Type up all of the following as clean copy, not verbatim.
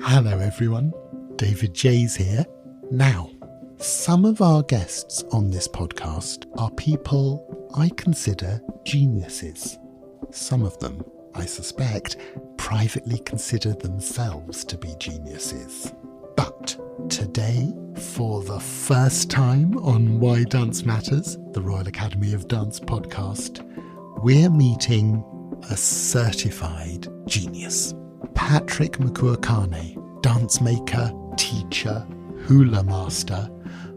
Hello everyone, David Jays here. Now, some of our guests on this podcast are people I consider geniuses. Some of them, I suspect, privately consider themselves to be geniuses. But today, for the first time on Why Dance Matters, the Royal Academy of Dance podcast, we're meeting a certified genius. Patrick Makuakāne, dance maker, teacher, hula master,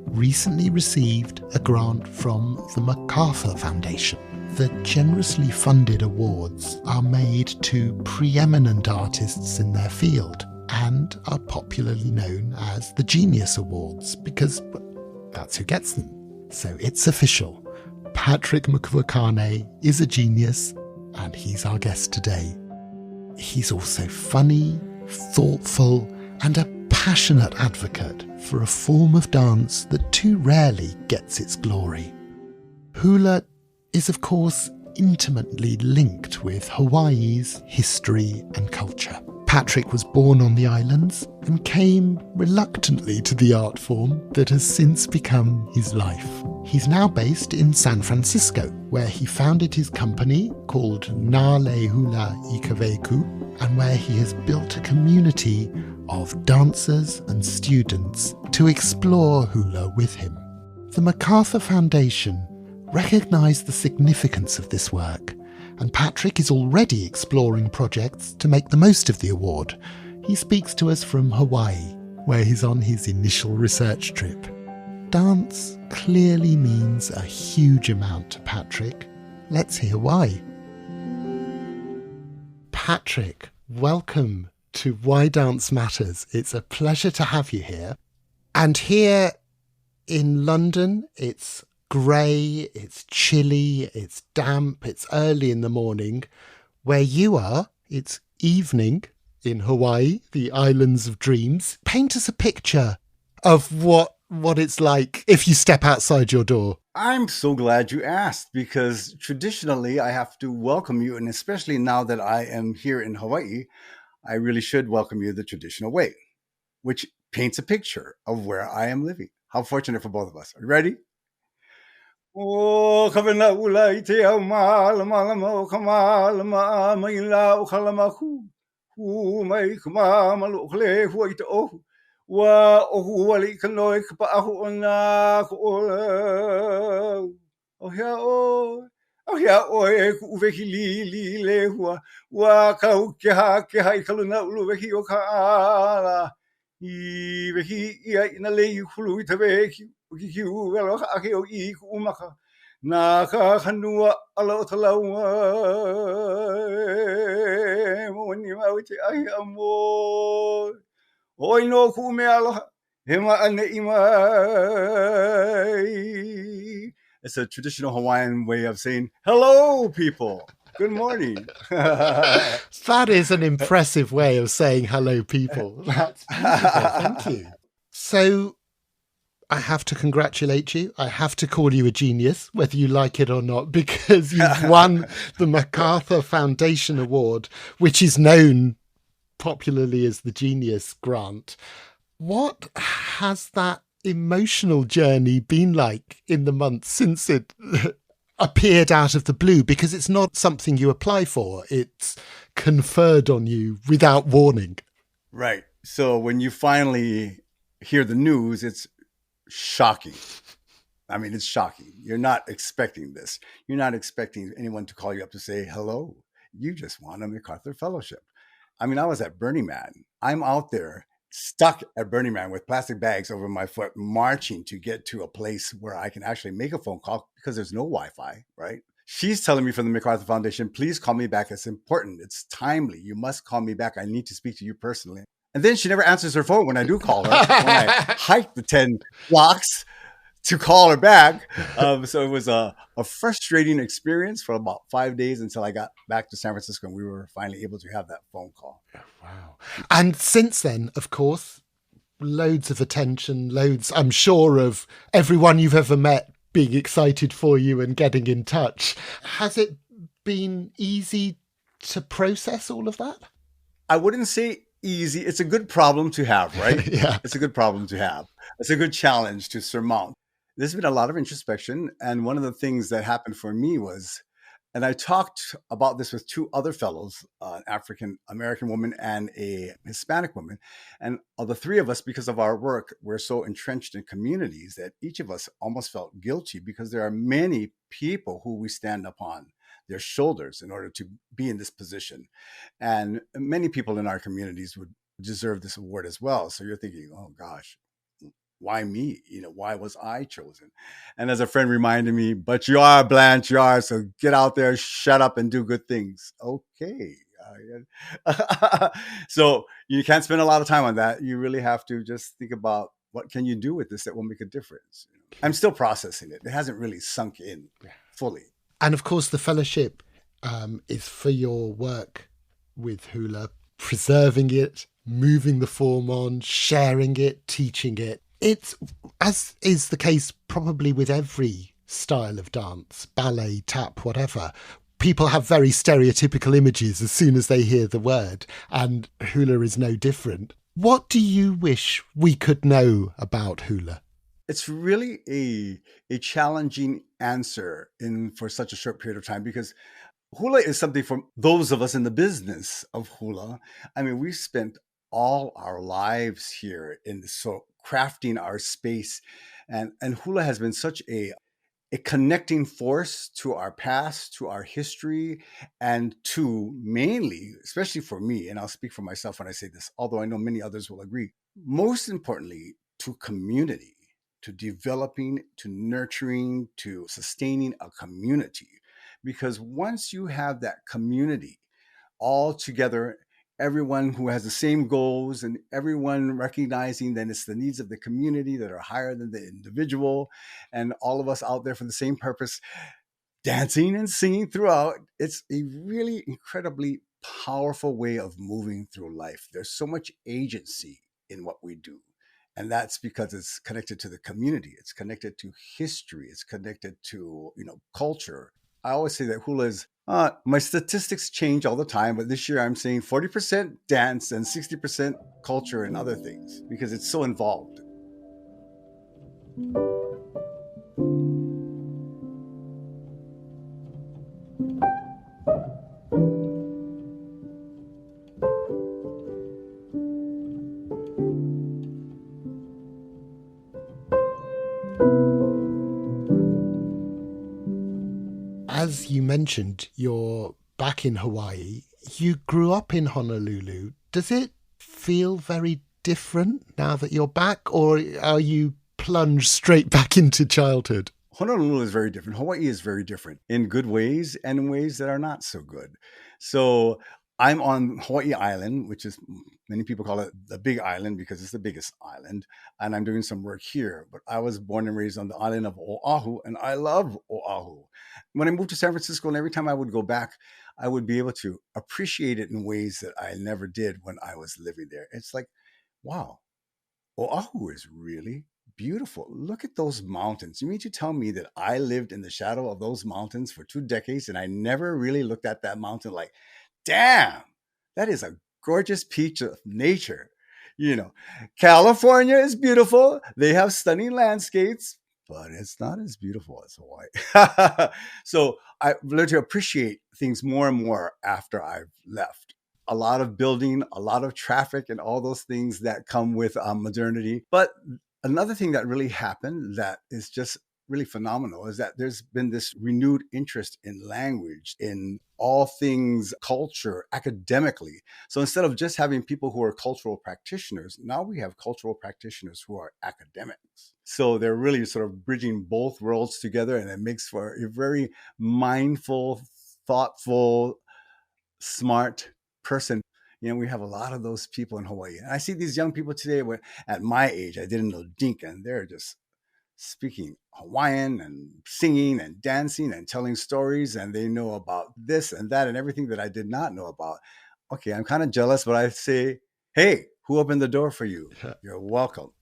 recently received a grant from the MacArthur Foundation. The generously funded awards are made to preeminent artists in their field and are popularly known as the Genius Awards because that's who gets them. So it's official. Patrick Makuakāne is a genius and he's our guest today. He's also funny, thoughtful, and a passionate advocate for a form of dance that too rarely gets its glory. Hula is, of course, intimately linked with Hawaii's history and culture. Patrick was born on the islands and came reluctantly to the art form that has since become his life. He's now based in San Francisco, where he founded his company called Nā Lei Hulu and where he has built a community of dancers and students to explore hula with him. The MacArthur Foundation recognised the significance of this work, and Patrick is already exploring projects to make the most of the award. He speaks to us from Hawaii, where he's on his initial research trip. Dance clearly means a huge amount to Patrick. Let's hear why. Patrick, welcome to Why Dance Matters. It's a pleasure to have you here. And here in London, it's grey, it's chilly, it's damp, it's early in the morning. Where you are, it's evening in Hawaii, the islands of dreams. Paint us a picture of what it's like if you step outside your door. I'm so glad you asked, because traditionally I have to welcome you, and especially now that I am here in Hawaii, I really should welcome you the traditional way, which paints a picture of where I am living. How fortunate for both of us. Are you ready? O kavena ula I te au malama o kamalama maila o kalamaku hu mai kama malu kle hu I te o wa o hu wali kanoi ka paahu ona ko o hea o hea o e ku vehi li le hua wa kau ke ha I kaluna ulu vehi o ka ala I vehi ia ina lei hulu I te vehi Wēkiu welo ake o I ku umaka nā ka hanua ala o talaunga mo ni mau te ahi amo oi no ku me aloha he maane I mai. It's a traditional Hawaiian way of saying hello people. Good morning. That is an impressive way of saying hello people. That's beautiful. Thank you. So I have to congratulate you. I have to call you a genius, whether you like it or not, because you've won the MacArthur Foundation Award, which is known popularly as the Genius Grant. What has that emotional journey been like in the months since it appeared out of the blue? Because it's not something you apply for. It's conferred on you without warning. Right. So when you finally hear the news, it's shocking. I mean, it's shocking. You're not expecting this. You're not expecting anyone to call you up to say, hello, you just won a MacArthur Fellowship. I mean, I was at Burning Man. I'm out there stuck at Burning Man with plastic bags over my foot, marching to get to a place where I can actually make a phone call because there's no Wi-Fi, right? She's telling me from the MacArthur Foundation, please call me back. It's important. It's timely. You must call me back. I need to speak to you personally. And then she never answers her phone when I do call her. When I hike the 10 blocks to call her back. So it was a frustrating experience for about 5 days until I got back to San Francisco and we were finally able to have that phone call. Wow. And since then, of course, loads of attention, loads, I'm sure, of everyone you've ever met being excited for you and getting in touch. Has it been easy to process all of that? I wouldn't say easy. It's a good problem to have, right? Yeah. It's a good problem to have. It's a good challenge to surmount. There's been a lot of introspection. And one of the things that happened for me was, and I talked about this with two other fellows, an African American woman and a Hispanic woman. And of the three of us, because of our work, we're so entrenched in communities that each of us almost felt guilty because there are many people who we stand upon their shoulders in order to be in this position. And many people in our communities would deserve this award as well. So you're thinking, oh gosh, why me? Why was I chosen? And as a friend reminded me, but you are, Blanche, you are. So get out there, shut up, and do good things. Okay. So you can't spend a lot of time on that. You really have to just think about what can you do with this that will make a difference. I'm still processing it. It hasn't really sunk in fully. And of course, the fellowship is for your work with hula, preserving it, moving the form on, sharing it, teaching it. It's, as is the case probably with every style of dance, ballet, tap, whatever, people have very stereotypical images as soon as they hear the word, and hula is no different. What do you wish we could know about hula? It's really a challenging answer for such a short period of time, because hula is something for those of us in the business of hula. I mean, we spent all our lives here so crafting our space, and hula has been such a connecting force to our past, to our history, and to mainly, especially for me, and I'll speak for myself when I say this, although I know many others will agree, most importantly, to community, to developing, to nurturing, to sustaining a community. Because once you have that community all together, everyone who has the same goals and everyone recognizing that it's the needs of the community that are higher than the individual, and all of us out there for the same purpose, dancing and singing throughout, it's a really incredibly powerful way of moving through life. There's so much agency in what we do. And that's because it's connected to the community. It's connected to history. It's connected to, culture. I always say that hula is, my statistics change all the time, but this year I'm saying 40% dance and 60% culture and other things, because it's so involved. As you mentioned, you're back in Hawaii. You grew up in Honolulu. Does it feel very different now that you're back, or are you plunged straight back into childhood? Honolulu is very different. Hawaii is very different in good ways and in ways that are not so good. So I'm on Hawaii Island, which is, many people call it the Big Island because it's the biggest island. And I'm doing some work here. But I was born and raised on the island of Oahu, and I love Oahu. When I moved to San Francisco, and every time I would go back, I would be able to appreciate it in ways that I never did when I was living there. It's like, wow, Oahu is really beautiful. Look at those mountains. You mean to tell me that I lived in the shadow of those mountains for 2 decades and I never really looked at that mountain like, damn, that is a gorgeous peach of nature. California is beautiful. They have stunning landscapes, but it's not as beautiful as Hawaii. So I learned to appreciate things more and more after I've left. A lot of building, a lot of traffic, and all those things that come with modernity. But another thing that really happened that is just really phenomenal is that there's been this renewed interest in language, in all things culture, academically. So instead of just having people who are cultural practitioners, now we have cultural practitioners who are academics. So they're really sort of bridging both worlds together, and it makes for a very mindful, thoughtful, smart person. We have a lot of those people in Hawaii. And I see these young people today at my age, I didn't know Dink, and they're just speaking Hawaiian and singing and dancing and telling stories, and they know about this and that and everything that I did not know about. Okay, I'm kind of jealous, but I say, hey, who opened the door for you? You're welcome.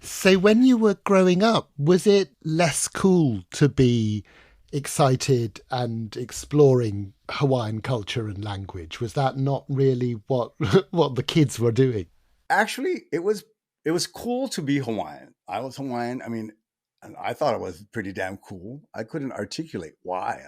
So when you were growing up, was it less cool to be excited and exploring Hawaiian culture and language? Was that not really what what the kids were doing? Actually, it was cool to be Hawaiian. I was Hawaiian. I mean, and I thought it was pretty damn cool. I couldn't articulate why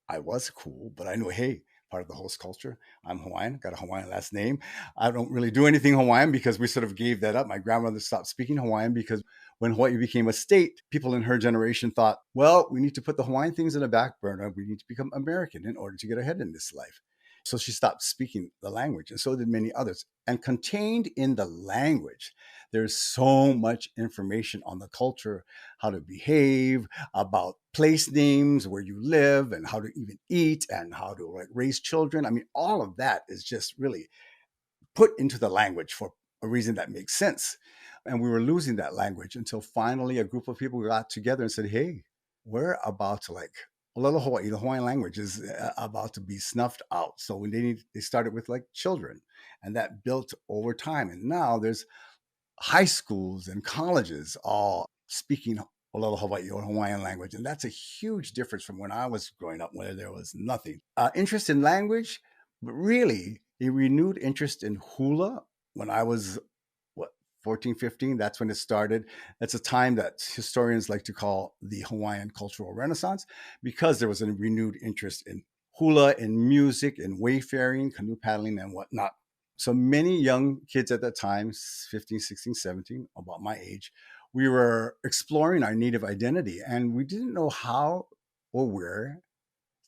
I was cool, but I knew, hey, part of the host culture. I'm Hawaiian, got a Hawaiian last name. I don't really do anything Hawaiian because we sort of gave that up. My grandmother stopped speaking Hawaiian because when Hawaii became a state, people in her generation thought, well, we need to put the Hawaiian things in the back burner. We need to become American in order to get ahead in this life. So she stopped speaking the language, and so did many others. And contained in the language, there's so much information on the culture, how to behave, about place names, where you live, and how to even eat, and how to like raise children. I mean, all of that is just really put into the language for a reason that makes sense. And we were losing that language until finally a group of people got together and said, hey, we're about to like Olelo Hawaii, the Hawaiian language is about to be snuffed out. So they started with like children, and that built over time. And now there's high schools and colleges all speaking Olelo Hawaii or Hawaiian language. And that's a huge difference from when I was growing up, where there was nothing. Interest in language, but really a renewed interest in hula when I was 14, 15, that's when it started. That's a time that historians like to call the Hawaiian Cultural Renaissance, because there was a renewed interest in hula, in music, in wayfaring, canoe paddling, and whatnot. So many young kids at that time, 15, 16, 17, about my age, we were exploring our native identity, and we didn't know how or where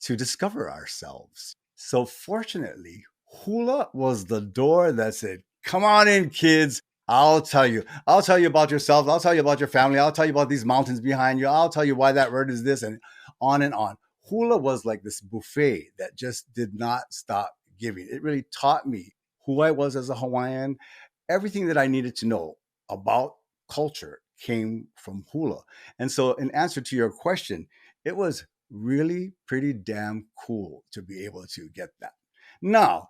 to discover ourselves. So fortunately, hula was the door that said, come on in, kids. I'll tell you about yourself. I'll tell you about your family. I'll tell you about these mountains behind you. I'll tell you why that word is this, and on and on. Hula was like this buffet that just did not stop giving. It really taught me who I was as a Hawaiian. Everything that I needed to know about culture came from hula. And so in answer to your question, it was really pretty damn cool to be able to get that. Now,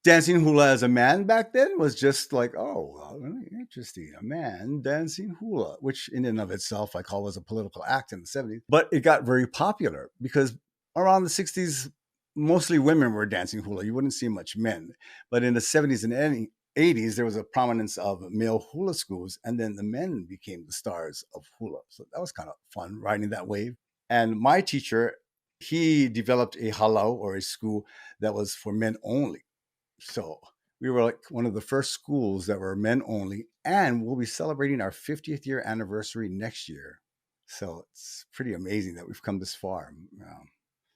dancing hula as a man back then was just like, oh, well, really interesting. A man dancing hula, which in and of itself I call was a political act in the 70s. But it got very popular because around the 60s, mostly women were dancing hula. You wouldn't see much men. But in the 70s and 80s, there was a prominence of male hula schools, and then the men became the stars of hula. So that was kind of fun riding that wave. And my teacher, he developed a halau, or a school that was for men only. So we were like one of the first schools that were men only, and we'll be celebrating our 50th year anniversary next year. So it's pretty amazing that we've come this far.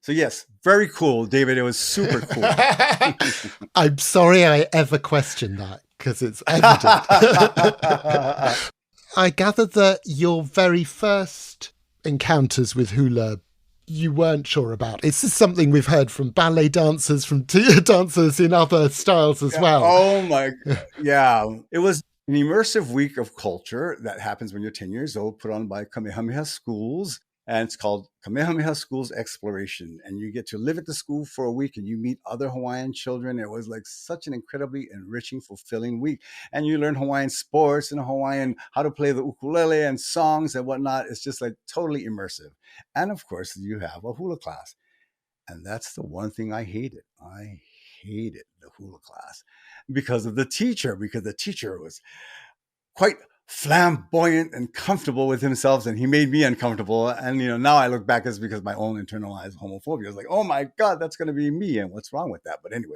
So yes, very cool, David. It was super cool. I'm sorry I ever questioned that, because it's evident. I gather that your very first encounters with hula you weren't sure about. It's just something we've heard from ballet dancers, from dancers in other styles as well. Oh my God. Yeah. It was an immersive week of culture that happens when you're 10 years old, put on by Kamehameha Schools. And it's called Kamehameha Schools Exploration. And you get to live at the school for a week and you meet other Hawaiian children. It was like such an incredibly enriching, fulfilling week. And you learn Hawaiian sports and Hawaiian, how to play the ukulele and songs and whatnot. It's just like totally immersive. And of course, you have a hula class. And that's the one thing I hated. I hated the hula class because of the teacher, because the teacher was quite flamboyant and comfortable with himself, and he made me uncomfortable. And now I look back, it's because of my own internalized homophobia. I was like, oh my God, that's going to be me, and what's wrong with that? But anyway,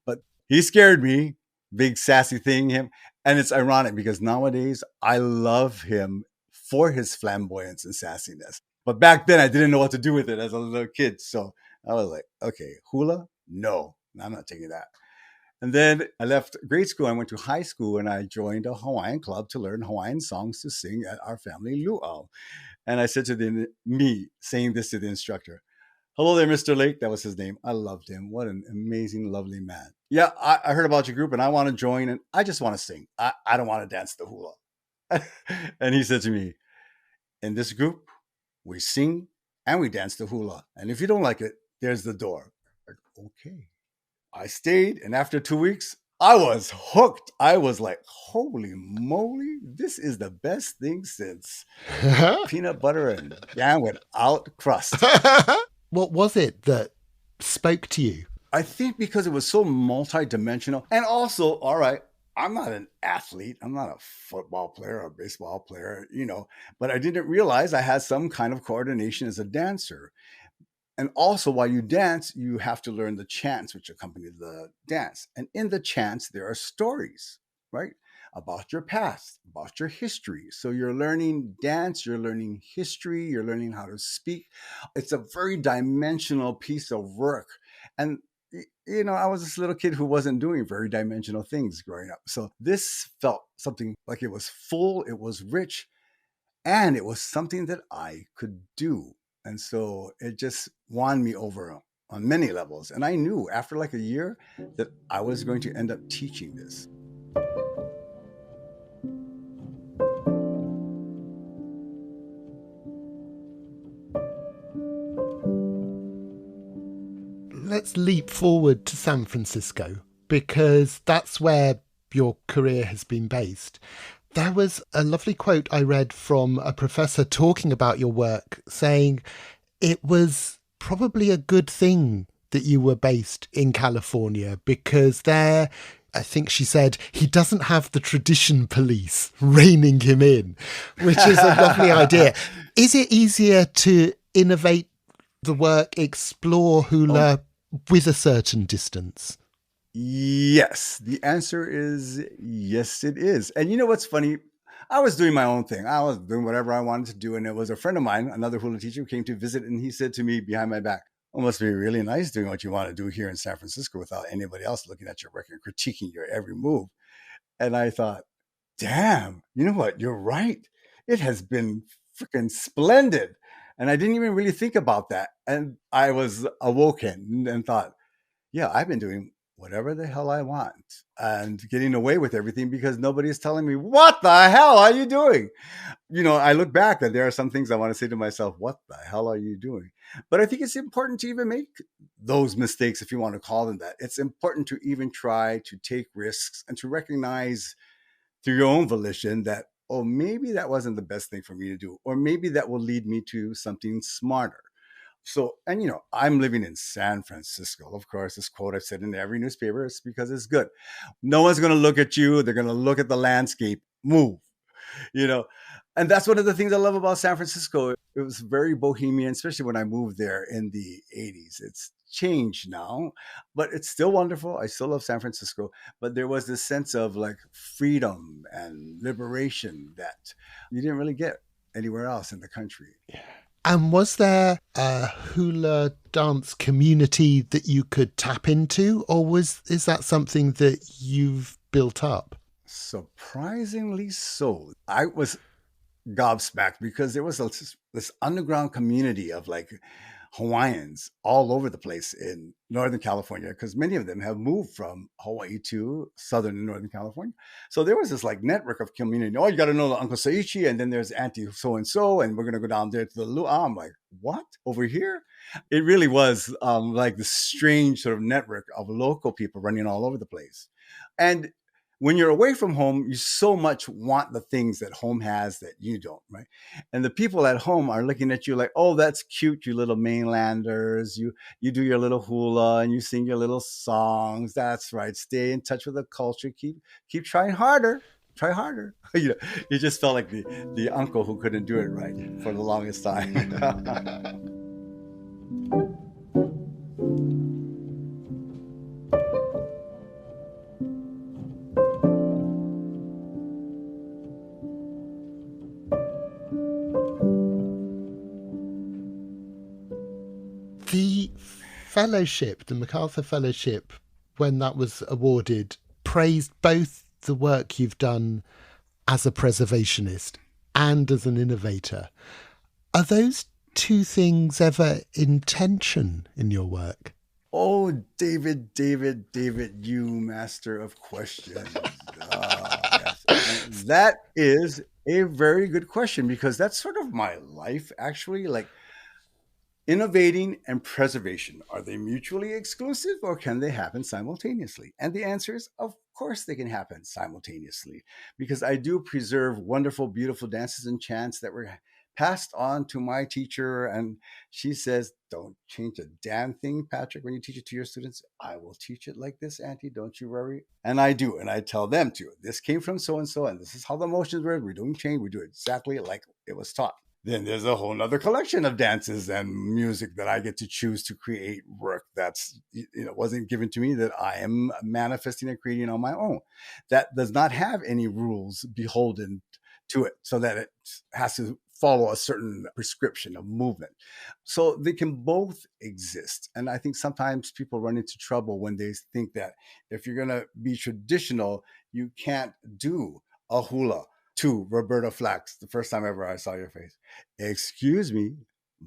but he scared me, big sassy thing, him. And it's ironic because nowadays I love him for his flamboyance and sassiness. But back then I didn't know what to do with it as a little kid. So I was like, okay, hula? No, I'm not taking that. And then I left grade school. I went to high school and I joined a Hawaiian club to learn Hawaiian songs to sing at our family luau. And I said to me saying this to the instructor, hello there, Mr. Lake. That was his name. I loved him. What an amazing, lovely man. Yeah, I heard about your group and I want to join, and I just want to sing. I don't want to dance the hula. And he said to me, in this group, we sing and we dance the hula. And if you don't like it, there's the door. Like, okay. I stayed, and after 2 weeks, I was hooked. I was like, holy moly, this is the best thing since peanut butter and jam without crust. What was it that spoke to you? I think because it was so multidimensional. And also, all right, I'm not an athlete. I'm not a football player or a baseball player, but I didn't realize I had some kind of coordination as a dancer. And also, while you dance, you have to learn the chants which accompany the dance. And in the chants, there are stories, right? About your past, about your history. So you're learning dance, you're learning history, you're learning how to speak. It's a very dimensional piece of work. And I was this little kid who wasn't doing very dimensional things growing up. So this felt something like it was full, it was rich, and it was something that I could do. And so it just won me over on many levels. And I knew after like a year that I was going to end up teaching this. Let's leap forward to San Francisco, because that's where your career has been based. There was a lovely quote I read from a professor talking about your work, saying it was probably a good thing that you were based in California, because there, I think she said, he doesn't have the tradition police reining him in, which is a lovely idea. Is it easier to innovate the work, explore hula with a certain distance? Yes. The answer is yes, it is. And you know what's funny? I was doing my own thing. I was doing whatever I wanted to do. And it was a friend of mine, another hula teacher, who came to visit. And he said to me behind my back, "It must be really nice doing what you want to do here in San Francisco without anybody else looking at your work and critiquing your every move." And I thought, damn, you know what? You're right. It has been freaking splendid. And I didn't even really think about that. And I was awoken and thought, yeah, I've been doing whatever the hell I want and getting away with everything because nobody's telling me, what the hell are you doing? I look back and there are some things I want to say to myself, what the hell are you doing? But I think it's important to even make those mistakes, if you want to call them that. It's important to even try to take risks and to recognize through your own volition that, oh, maybe that wasn't the best thing for me to do, or maybe that will lead me to something smarter. So, and I'm living in San Francisco. Of course, this quote I've said in every newspaper is because it's good. No one's going to look at you. They're going to look at the landscape. Move, And that's one of the things I love about San Francisco. It was very bohemian, especially when I moved there in the 80s. It's changed now, but it's still wonderful. I still love San Francisco. But there was this sense of like freedom and liberation that you didn't really get anywhere else in the country. Yeah. And was there a hula dance community that you could tap into, or is that something that you've built up? Surprisingly so. I was gobsmacked because there was this underground community of like Hawaiians all over the place in Northern California, because many of them have moved from Hawaii to Southern and Northern California. So there was this like network of community. Oh, you got to know the Uncle Saichi, and then there's Auntie so-and-so, and we're going to go down there to the Lua. I'm like, what? Over here? It really was like this strange sort of network of local people running all over the place. And when you're away from home, you so much want the things that home has that you don't, right? And the people at home are looking at you like, oh, that's cute, you little mainlanders. You do your little hula and you sing your little songs. That's right. Stay in touch with the culture. Keep trying harder. Try harder. You just felt like the uncle who couldn't do it right for the longest time. The fellowship, the MacArthur Fellowship, when that was awarded, praised both the work you've done as a preservationist and as an innovator. Are those two things ever in tension in your work? Oh, David, you master of questions. Yes. That is a very good question, because that's sort of my life, actually. Like, innovating and preservation, are they mutually exclusive or can they happen simultaneously? And the answer is, of course they can happen simultaneously, because I do preserve wonderful, beautiful dances and chants that were passed on to my teacher. And she says, don't change a damn thing, Patrick, when you teach it to your students. I will teach it like this, Auntie. Don't you worry. And I do. And I tell them to. This came from so-and-so, and this is how the motions were. We don't change. We do it exactly like it was taught. Then there's a whole nother collection of dances and music that I get to choose to create work that's, wasn't given to me, that I am manifesting and creating on my own. That does not have any rules beholden to it, so that it has to follow a certain prescription of movement. So they can both exist. And I think sometimes people run into trouble when they think that if you're going to be traditional, you can't do a hula to Roberta Flack's The First Time Ever I Saw Your Face. Excuse me,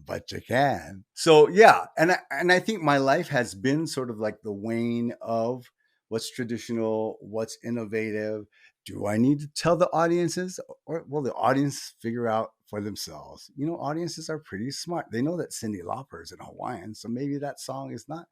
but you can. So yeah, and I think my life has been sort of like the wane of what's traditional, what's innovative. Do I need to tell the audiences, or will the audience figure out for themselves? Audiences are pretty smart. They know that Cyndi Lauper is in Hawaiian, so maybe that song is not.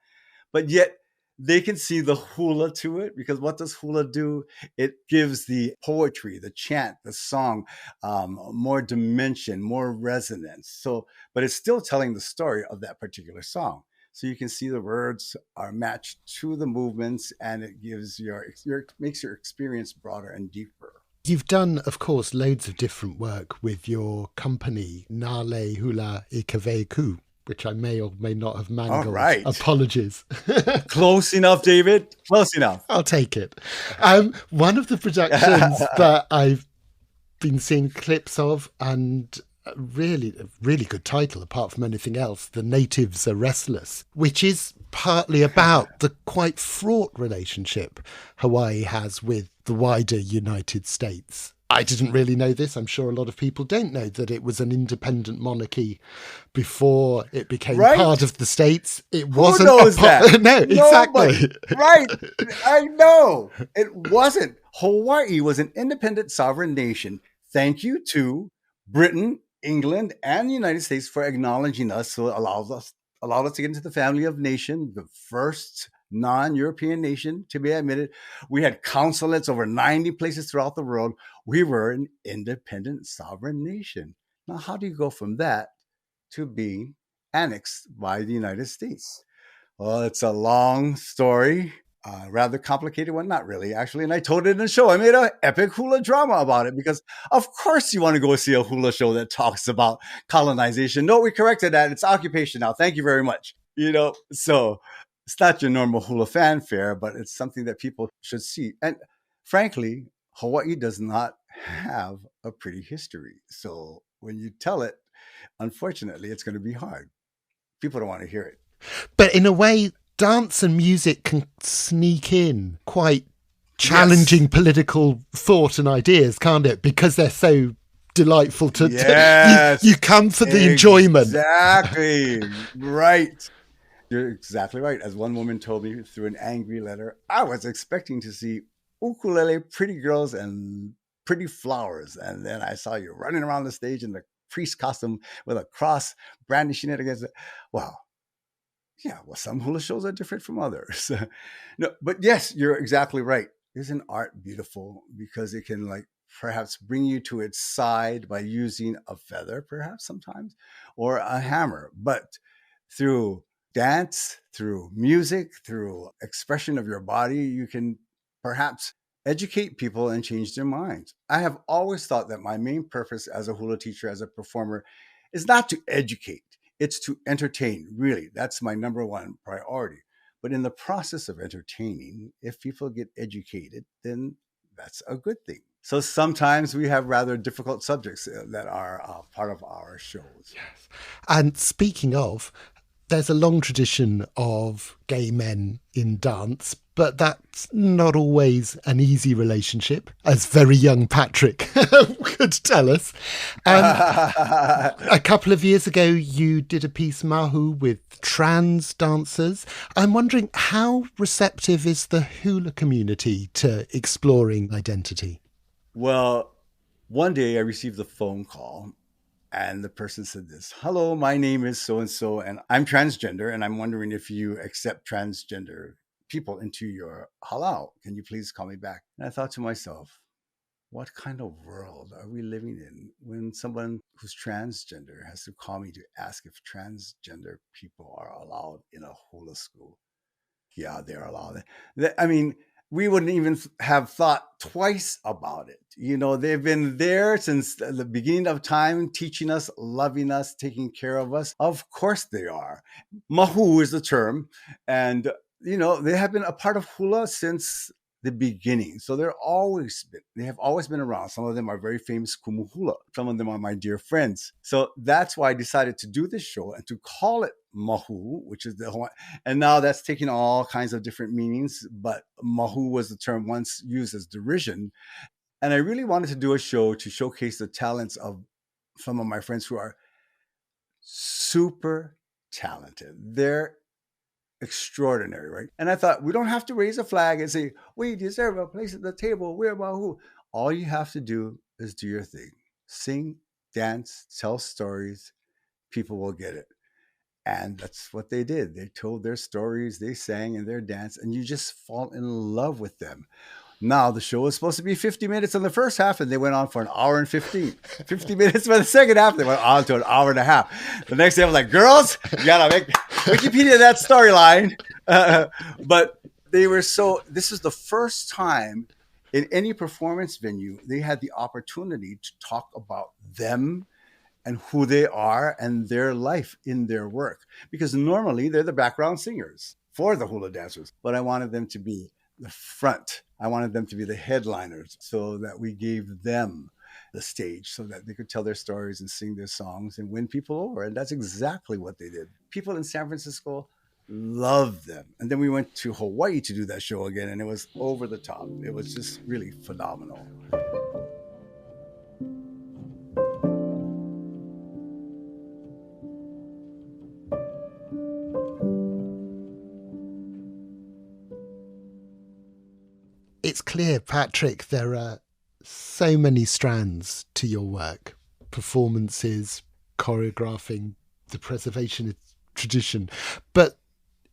But yet they can see the hula to it, because what does hula do? It gives the poetry, the chant, the song more dimension, more resonance. So, but it's still telling the story of that particular song. So you can see the words are matched to the movements, and it gives makes your experience broader and deeper. You've done, of course, loads of different work with your company, Nā Lei Hulu, which I may or may not have mangled. All right. Apologies. Close enough, David. Close enough. I'll take it. One of the productions that I've been seeing clips of, and a really good title, apart from anything else, The Natives Are Restless, which is partly about the quite fraught relationship Hawaii has with the wider United States. I didn't really know this. I'm sure a lot of people don't know that it was an independent monarchy before it became part of the States. It wasn't. Who knows that? No, exactly. Right. I know. It wasn't. Hawaii was an independent sovereign nation. Thank you to Britain, England, and the United States for acknowledging us. So it allowed us to get into the family of nation, the first non-European nation to be admitted. We had consulates over 90 places throughout the world. We were an independent sovereign nation. Now, how do you go from that to being annexed by the United States? Well, it's a long story, rather complicated one. Not really, actually. And I told it in the show. I made an epic hula drama about it, because of course you want to go see a hula show that talks about colonization. No, we corrected that. It's occupation now. Thank you very much. So it's not your normal hula fanfare, but it's something that people should see. And frankly, Hawaii does not have a pretty history. So when you tell it, unfortunately, it's going to be hard. People don't want to hear it. But in a way, dance and music can sneak in quite challenging political thought and ideas, can't it? Because they're so delightful to you come for the enjoyment. Exactly. Right. You're exactly right. As one woman told me through an angry letter, I was expecting to see ukulele, pretty girls, and pretty flowers. And then I saw you running around the stage in the priest costume with a cross, brandishing it against it. Wow. Yeah, well, some hula shows are different from others. No, but yes, you're exactly right. Isn't art beautiful? Because it can perhaps bring you to its side by using a feather, perhaps sometimes, or a hammer. But through dance, through music, through expression of your body, you can perhaps educate people and change their minds. I have always thought that my main purpose as a hula teacher, as a performer, is not to educate. It's to entertain. Really, that's my number one priority. But in the process of entertaining, if people get educated, then that's a good thing. So sometimes we have rather difficult subjects that are part of our shows. Yes. And speaking of, there's a long tradition of gay men in dance, but that's not always an easy relationship, as very young Patrick could tell us. A couple of years ago, you did a piece, Mahu, with trans dancers. I'm wondering, how receptive is the hula community to exploring identity? Well, one day I received a phone call. And the person said this: "Hello, my name is so-and-so, and I'm transgender, and I'm wondering if you accept transgender people into your halau. Can you please call me back? And I thought to myself, what kind of world are we living in when someone who's transgender has to call me to ask if transgender people are allowed in a hula school? Yeah, they're allowed. I mean, we wouldn't even have thought twice about it. They've been there since the beginning of time, teaching us, loving us, taking care of us. Of course they are. Mahu is the term. And, they have been a part of hula since the beginning. So they have always been around. Some of them are very famous kumu hula. Some of them are my dear friends. So that's why I decided to do this show and to call it Mahu, which is the Hawaiian. And now that's taking all kinds of different meanings. But Mahu was the term once used as derision. And I really wanted to do a show to showcase the talents of some of my friends who are super talented. They're extraordinary, right? And I thought, we don't have to raise a flag and say, we deserve a place at the table. We're Mahu. All you have to do is do your thing. Sing, dance, tell stories. People will get it. And that's what they did. They told their stories, they sang in their dance, and you just fall in love with them. Now, the show was supposed to be 50 minutes in the first half, and they went on for an hour and 15. 50 minutes for the second half, they went on to an hour and a half. The next day, I was like, girls, you got to make Wikipedia that storyline. But this is the first time in any performance venue, they had the opportunity to talk about them and who they are and their life in their work. Because normally, they're the background singers for the hula dancers. But I wanted them to be the front. I wanted them to be the headliners so that we gave them the stage so that they could tell their stories and sing their songs and win people over. And that's exactly what they did. People in San Francisco loved them. And then we went to Hawaii to do that show again, and it was over the top. It was just really phenomenal. It's clear, Patrick, there are so many strands to your work. Performances, choreographing, the preservation of tradition. But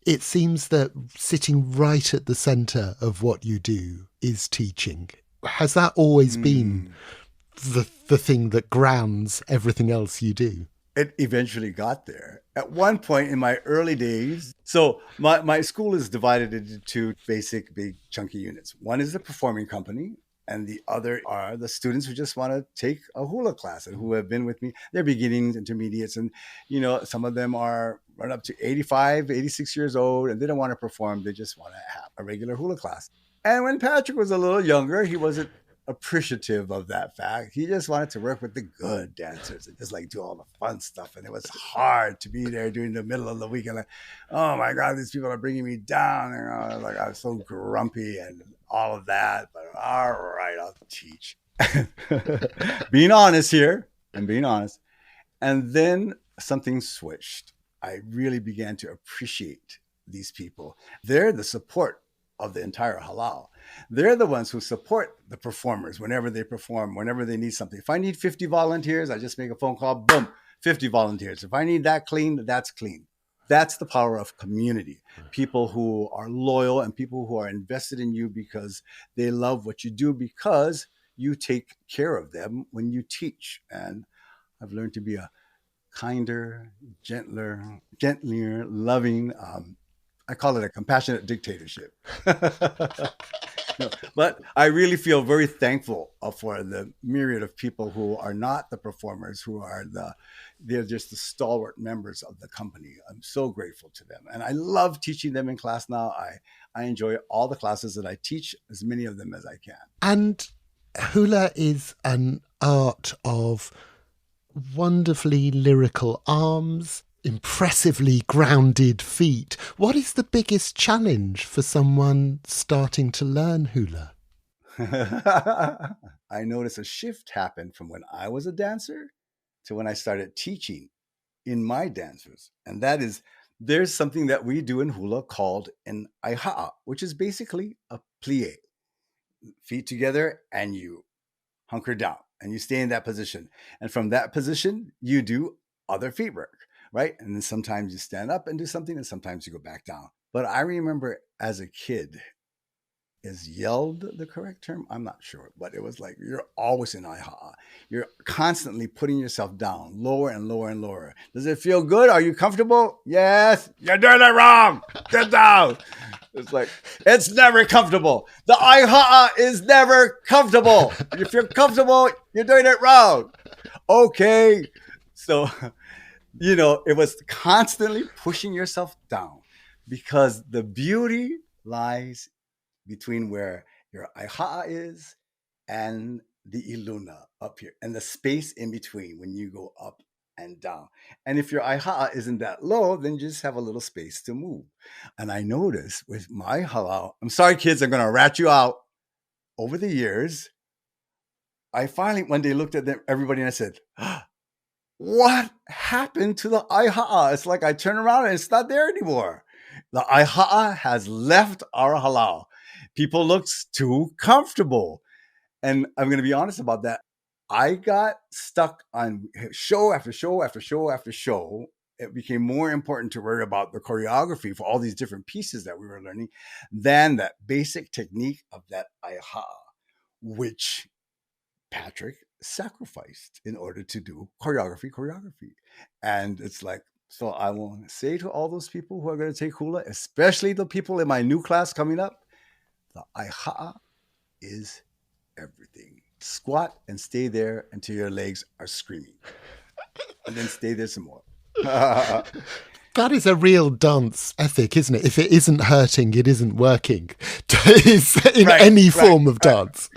it seems that sitting right at the centre of what you do is teaching. Has that always been the thing that grounds everything else you do? It eventually got there. At one point in my early days, so my school is divided into two basic, big, chunky units. One is the performing company, and the other are the students who just want to take a hula class and who have been with me. They're beginnings, intermediates, and some of them are run up to 85, 86 years old, and they don't want to perform. They just want to have a regular hula class. And when Patrick was a little younger, he wasn't appreciative of that fact. He just wanted to work with the good dancers and just do all the fun stuff. And it was hard to be there during the middle of the week. And oh my God, these people are bringing me down. And I was so grumpy and all of that. But all right, I'll teach. Being honest here, and being honest. And then something switched. I really began to appreciate these people. They're the support of the entire halau. They're the ones who support the performers whenever they perform, whenever they need something. If I need 50 volunteers, I just make a phone call, boom, 50 volunteers. If I need that clean, that's clean. That's the power of community. People who are loyal and people who are invested in you because they love what you do, because you take care of them when you teach. And I've learned to be a kinder, gentler, loving, I call it a compassionate dictatorship. But I really feel very thankful for the myriad of people who are not the performers, they're just the stalwart members of the company. I'm so grateful to them. And I love teaching them in class now. I enjoy all the classes that I teach, as many of them as I can. And hula is an art of wonderfully lyrical arms, impressively grounded feet. What is the biggest challenge for someone starting to learn hula? I noticed a shift happened from when I was a dancer to when I started teaching in my dancers. And that is, there's something that we do in hula called an aiha'a, which is basically a plie. Feet together and you hunker down and you stay in that position. And from that position, you do other feet work. Right? And then sometimes you stand up and do something, and sometimes you go back down. But I remember as a kid, is yelled the correct term? I'm not sure, but it was like you're always in aiha'a. You're constantly putting yourself down, lower and lower and lower. Does it feel good? Are you comfortable? Yes. You're doing it wrong. Get down. It's like, it's never comfortable. The aiha'a is never comfortable. If you're comfortable, you're doing it wrong. Okay. So, it was constantly pushing yourself down because the beauty lies between where your aiha'a is and the iluna up here and the space in between when you go up and down. And if your aiha'a isn't that low, then you just have a little space to move. And I noticed with my halau, I'm sorry, kids, I'm going to rat you out. Over the years, I finally one day looked at everybody and I said, what happened to the aiha'a? It's like I turn around and it's not there anymore. The aiha'a has left our halau. People look too comfortable. And I'm going to be honest about that. I got stuck on show after show after show after show. It became more important to worry about the choreography for all these different pieces that we were learning than that basic technique of that aiha'a, which Patrick sacrificed in order to do choreography. And it's like, so I will say to all those people who are going to take hula, especially the people in my new class coming up, the aiha'a is everything. Squat and stay there until your legs are screaming. And then stay there some more. That is a real dance ethic, isn't it? If it isn't hurting, it isn't working. In any form of dance.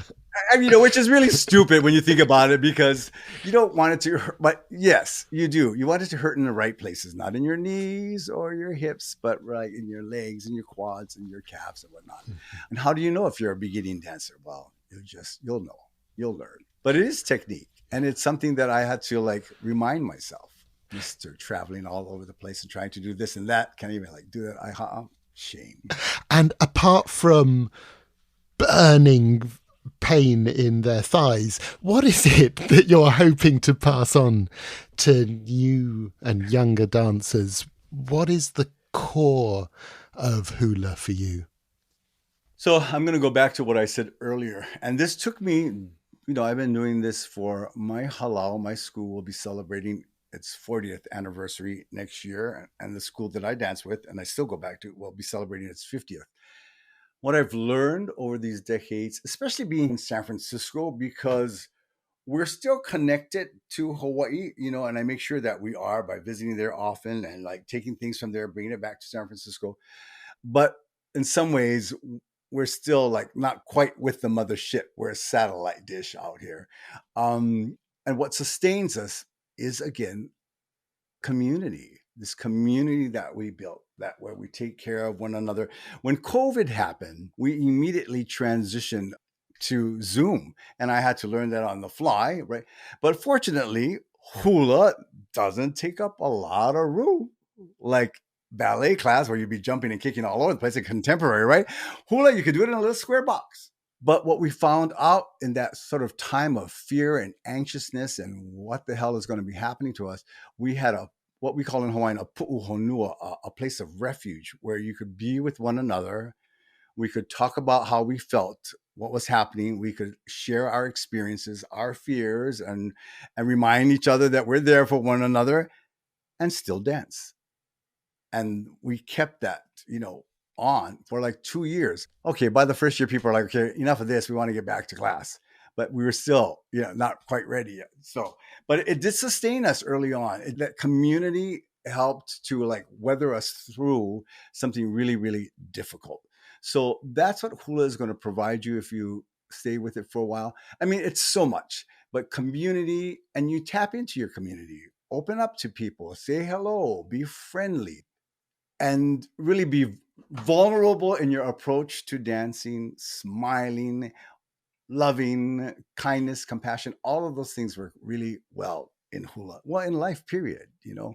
Which is really stupid when you think about it, because you don't want it to hurt. But yes, you do. You want it to hurt in the right places, not in your knees or your hips, but right in your legs and your quads and your calves and whatnot. And how do you know if you're a beginning dancer? Well, you'll know. You'll learn. But it is technique. And it's something that I had to remind myself. Mr. Traveling all over the place and trying to do this and that. Can't even do that. Shame. And apart from burning pain in their thighs, what is it that you're hoping to pass on to new and younger dancers? What is the core of hula for you? So I'm going to go back to what I said earlier. And this took me, I've been doing this for my halau. My school will be celebrating its 40th anniversary next year. And the school that I dance with, and I still go back to, will be celebrating its 50th. What I've learned over these decades, especially being in San Francisco, because we're still connected to Hawaii, and I make sure that we are by visiting there often and taking things from there, bringing it back to San Francisco. But in some ways, we're still not quite with the mothership. We're a satellite dish out here. And what sustains us is, again, community. This community that we built, that where we take care of one another. When COVID happened, we immediately transitioned to Zoom, and I had to learn that on the fly, right? But fortunately, hula doesn't take up a lot of room like ballet class where you'd be jumping and kicking all over the place in contemporary, right? Hula, you could do it in a little square box. But what we found out in that sort of time of fear and anxiousness and what the hell is going to be happening to us, we had what we call in Hawaiian a pu'uhonua, a place of refuge where you could be with one another. We could talk about how we felt, what was happening. We could share our experiences, our fears, and remind each other that we're there for one another and still dance. And we kept that, on for 2 years. Okay, by the first year, people are okay, enough of this. We want to get back to class. But we were still, not quite ready yet. So, but it did sustain us early on. That community helped to weather us through something really, really difficult. So that's what hula is going to provide you if you stay with it for a while. I mean, it's so much, but community, and you tap into your community, open up to people, say hello, be friendly, and really be vulnerable in your approach to dancing, smiling, loving, kindness, compassion. All of those things work really well in hula. Well, in life, period,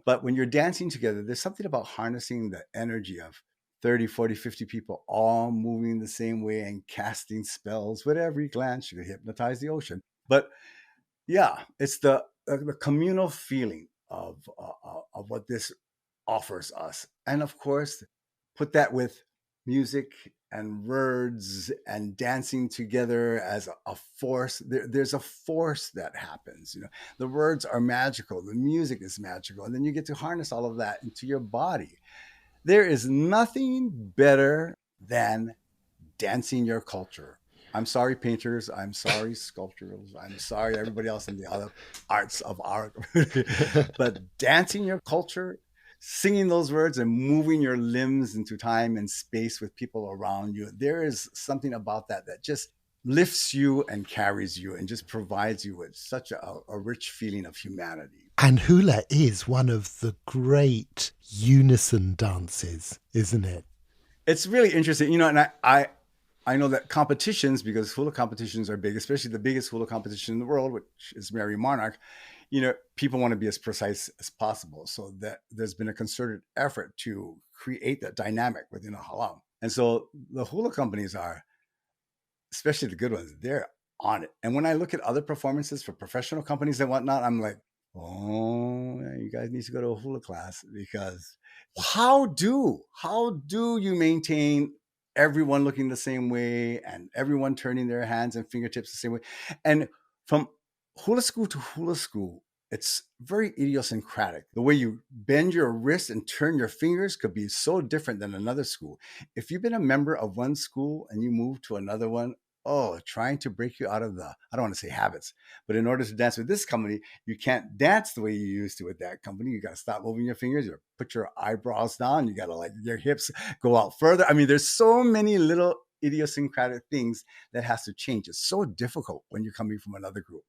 But when you're dancing together, there's something about harnessing the energy of 30, 40, 50 people all moving the same way and casting spells with every glance. You can hypnotize the ocean. But yeah, it's the communal feeling of what this offers us. And of course, put that with music and words and dancing together as a force. There's a force that happens. The words are magical, the music is magical, and then you get to harness all of that into your body. There is nothing better than dancing your culture. I'm sorry, painters. I'm sorry, sculptors. I'm sorry, everybody else in the other arts of art. But dancing your culture, singing those words and moving your limbs into time and space with people around you, there is something about that just lifts you and carries you and just provides you with such a rich feeling of humanity. And hula is one of the great unison dances, isn't it? It's really interesting, and I know that competitions, because hula competitions are big, especially the biggest hula competition in the world, which is Merry Monarch, people want to be as precise as possible. So that there's been a concerted effort to create that dynamic within a hula. And so the hula companies are, especially the good ones, they're on it. And when I look at other performances for professional companies and whatnot, I'm like, oh, you guys need to go to a hula class, because how do you maintain everyone looking the same way and everyone turning their hands and fingertips the same way? And from hula school to hula school, it's very idiosyncratic. The way you bend your wrist and turn your fingers could be so different than another school. If you've been a member of one school and you move to another one, trying to break you out of the, I don't want to say habits, but in order to dance with this company, you can't dance the way you used to with that company. You got to stop moving your fingers, you put your eyebrows down, you got to your hips go out further. I mean, there's so many little idiosyncratic things that has to change. It's so difficult when you're coming from another group.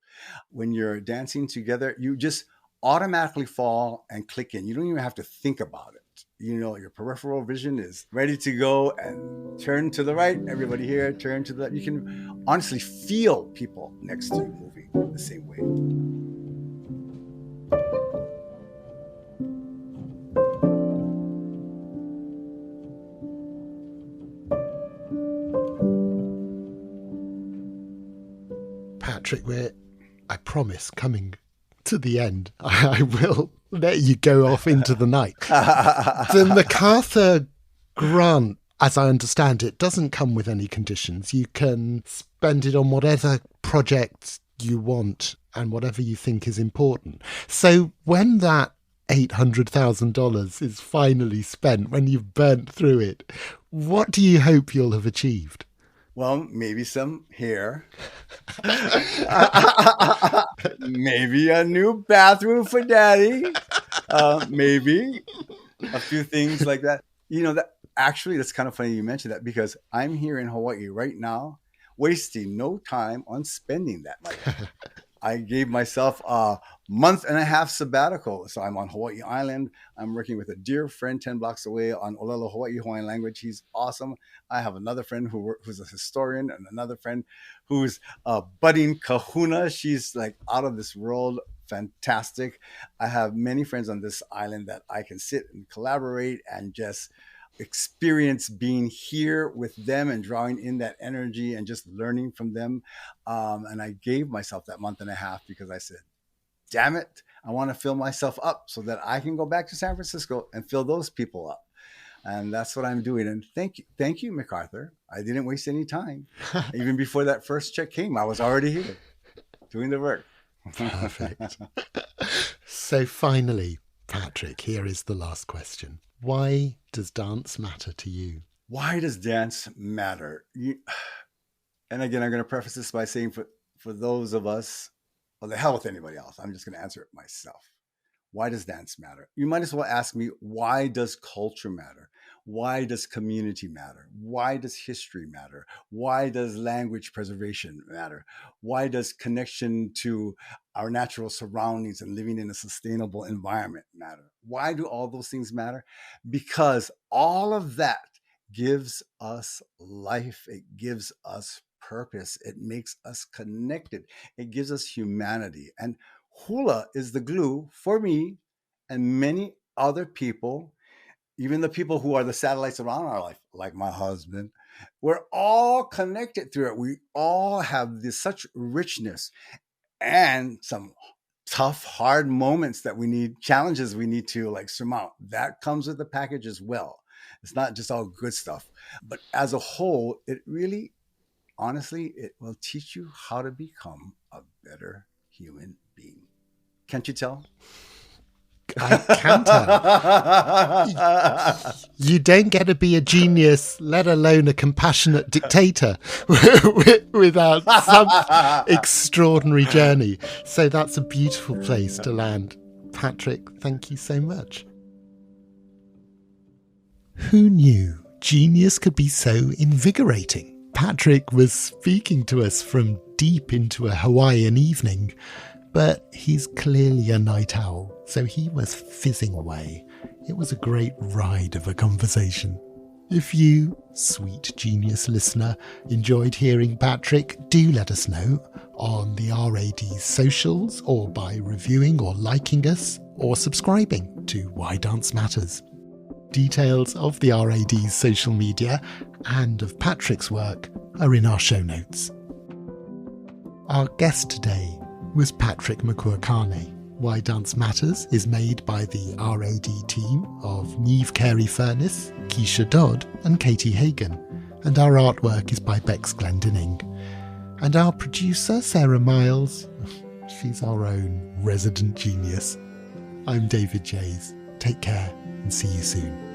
When you're dancing together, you just automatically fall and click in. You don't even have to think about it. Your peripheral vision is ready to go and turn to the right. Everybody here, turn to the left. You can honestly feel people next to you moving the same way. Patrick, I promise, coming to the end, I will let you go off into the night. The MacArthur Grant, as I understand it, doesn't come with any conditions. You can spend it on whatever projects you want and whatever you think is important. So when that $800,000 is finally spent, when you've burnt through it, what do you hope you'll have achieved? Well, maybe some hair. Maybe a new bathroom for daddy. Maybe a few things like that. That's kind of funny you mentioned that, because I'm here in Hawaii right now, wasting no time on spending that money. I gave myself a month and a half sabbatical. So I'm on Hawaii Island. I'm working with a dear friend 10 blocks away on Olelo, Hawaii Hawaiian language. He's awesome. I have another friend who's a historian, and another friend who's a budding kahuna. She's like out of this world. Fantastic. I have many friends on this island that I can sit and collaborate and just experience being here with them and drawing in that energy and just learning from them. And I gave myself that month and a half because I said, damn it, I want to fill myself up so that I can go back to San Francisco and fill those people up. And that's what I'm doing. And thank you, MacArthur. I didn't waste any time. Even before that first check came, I was already here doing the work. Perfect. So finally, Patrick, here is the last question. Why does dance matter to you? Why does dance matter? And again, I'm going to preface this by saying for those of us, well, the hell with anybody else, I'm just going to answer it myself. Why does dance matter? You might as well ask me, why does culture matter? Why does community matter? Why does history matter? Why does language preservation matter? Why does connection to our natural surroundings and living in a sustainable environment matter? Why do all those things matter? Because all of that gives us life. It gives us purpose. It makes us connected. It gives us humanity. And hula is the glue for me and many other people, even the people who are the satellites around our life, like my husband. We're all connected through it. We all have such richness and some tough, hard moments that we need, challenges we need to surmount. That comes with the package as well. It's not just all good stuff. But as a whole, it really, honestly, it will teach you how to become a better human being. Can't you tell? I can tell. You don't get to be a genius, let alone a compassionate dictator, without some extraordinary journey. So that's a beautiful place to land. Patrick, thank you so much. Who knew genius could be so invigorating? Patrick was speaking to us from deep into a Hawaiian evening, but he's clearly a night owl, so he was fizzing away. It was a great ride of a conversation. If you, sweet genius listener, enjoyed hearing Patrick, do let us know on the RAD's socials, or by reviewing or liking us, or subscribing to Why Dance Matters. Details of the RAD's social media and of Patrick's work are in our show notes. Our guest today was Patrick Makuakāne. Why Dance Matters is made by the RAD team of Niamh Carey-Furness, Keisha Dodd and Katie Hagan, and our artwork is by Bex Glendinning. And our producer, Sarah Miles, she's our own resident genius. I'm David Jays. Take care and see you soon.